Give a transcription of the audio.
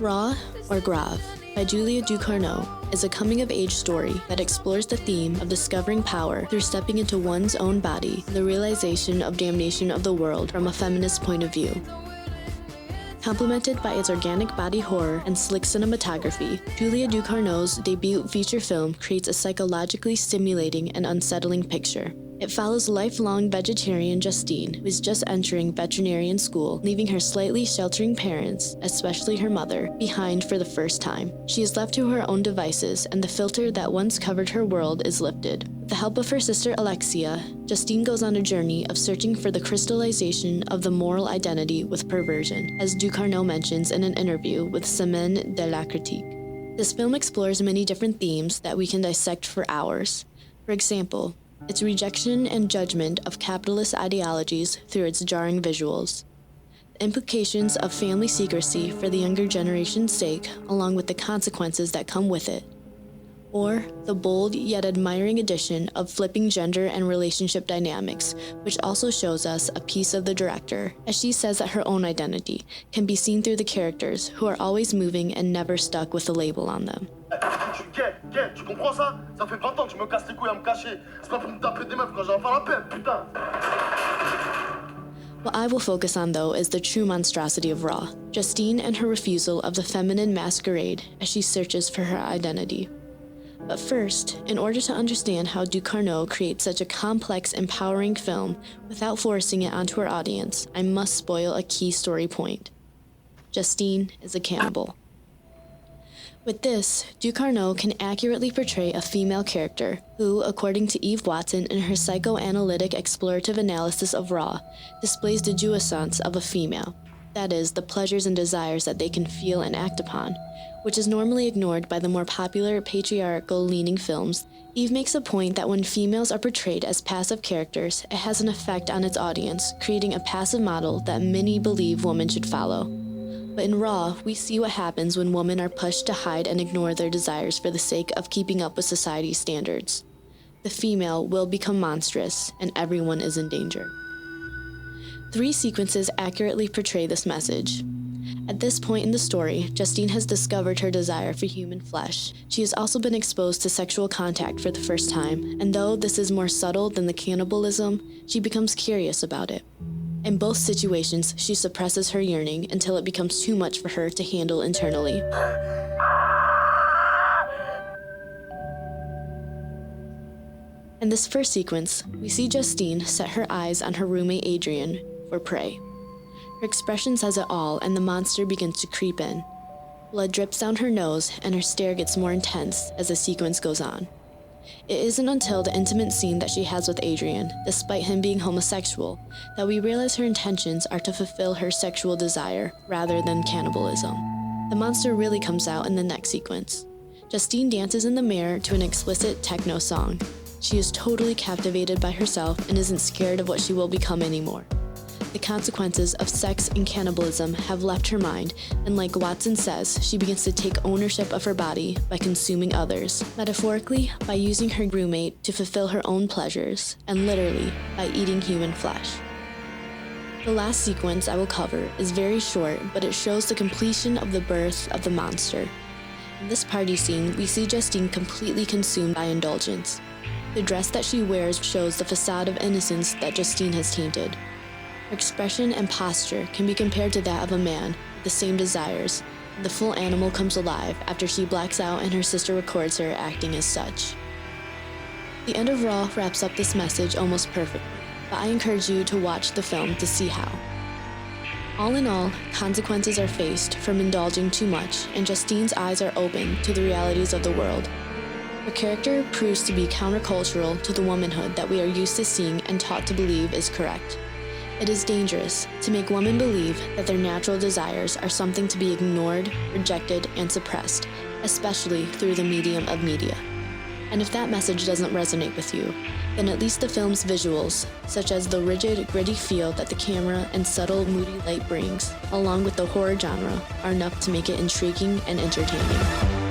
Raw, or Grave, by Julia Ducournau, is a coming-of-age story that explores the theme of discovering power through stepping into one's own body and the realization of damnation of the world from a feminist point of view. Complemented by its organic body horror and slick cinematography, Julia Ducournau's debut feature film creates a psychologically stimulating and unsettling picture. It follows lifelong vegetarian Justine, who is just entering veterinarian school, leaving her slightly sheltering parents, especially her mother, behind for the first time. She is left to her own devices, and the filter that once covered her world is lifted. With the help of her sister Alexia, Justine goes on a journey of searching for the crystallization of the moral identity with perversion, as Ducournau mentions in an interview with Semaine de la Critique. This film explores many different themes that we can dissect for hours. For example, its rejection and judgment of capitalist ideologies through its jarring visuals, the implications of family secrecy for the younger generation's sake, along with the consequences that come with it, or the bold yet admiring addition of flipping gender and relationship dynamics, which also shows us a piece of the director, as she says that her own identity can be seen through the characters who are always moving and never stuck with a label on them. Tu comprends ça? Ça fait 20 ans que je me casse les couilles à me cacher. C'est pas pour me taper des meufs quand j'ai enfin la peine, putain! What I will focus on, though, is the true monstrosity of Raw, Justine and her refusal of the feminine masquerade as she searches for her identity. But first, in order to understand how Ducournau creates such a complex, empowering film without forcing it onto her audience, I must spoil a key story point. Justine is a cannibal. With this, Ducournau can accurately portray a female character who, according to Eve Watson in her psychoanalytic explorative analysis of Raw, displays the jouissance of a female, that is, the pleasures and desires that they can feel and act upon, which is normally ignored by the more popular patriarchal-leaning films. Eve makes a point that when females are portrayed as passive characters, it has an effect on its audience, creating a passive model that many believe women should follow. But in Raw, we see what happens when women are pushed to hide and ignore their desires for the sake of keeping up with society's standards. The female will become monstrous, and everyone is in danger. 3 sequences accurately portray this message. At this point in the story, Justine has discovered her desire for human flesh. She has also been exposed to sexual contact for the first time, and though this is more subtle than the cannibalism, she becomes curious about it. In both situations, she suppresses her yearning until it becomes too much for her to handle internally. In this first sequence, we see Justine set her eyes on her roommate Adrian for prey. Her expression says it all, and the monster begins to creep in. Blood drips down her nose, and her stare gets more intense as the sequence goes on. It isn't until the intimate scene that she has with Adrian, despite him being homosexual, that we realize her intentions are to fulfill her sexual desire rather than cannibalism. The monster really comes out in the next sequence. Justine dances in the mirror to an explicit techno song. She is totally captivated by herself and isn't scared of what she will become anymore. The consequences of sex and cannibalism have left her mind, and like Watson says, she begins to take ownership of her body by consuming others, metaphorically by using her roommate to fulfill her own pleasures, and literally by eating human flesh. The last sequence I will cover is very short, but it shows the completion of the birth of the monster. In this party scene, we see Justine completely consumed by indulgence. The dress that she wears shows the facade of innocence that Justine has tainted. Her expression and posture can be compared to that of a man with the same desires, and the full animal comes alive after she blacks out and her sister records her acting as such. The end of Raw wraps up this message almost perfectly, but I encourage you to watch the film to see how. All in all, consequences are faced from indulging too much, and Justine's eyes are open to the realities of the world. Her character proves to be countercultural to the womanhood that we are used to seeing and taught to believe is correct. It is dangerous to make women believe that their natural desires are something to be ignored, rejected, and suppressed, especially through the medium of media. And if that message doesn't resonate with you, then at least the film's visuals, such as the rigid, gritty feel that the camera and subtle, moody light brings, along with the horror genre, are enough to make it intriguing and entertaining.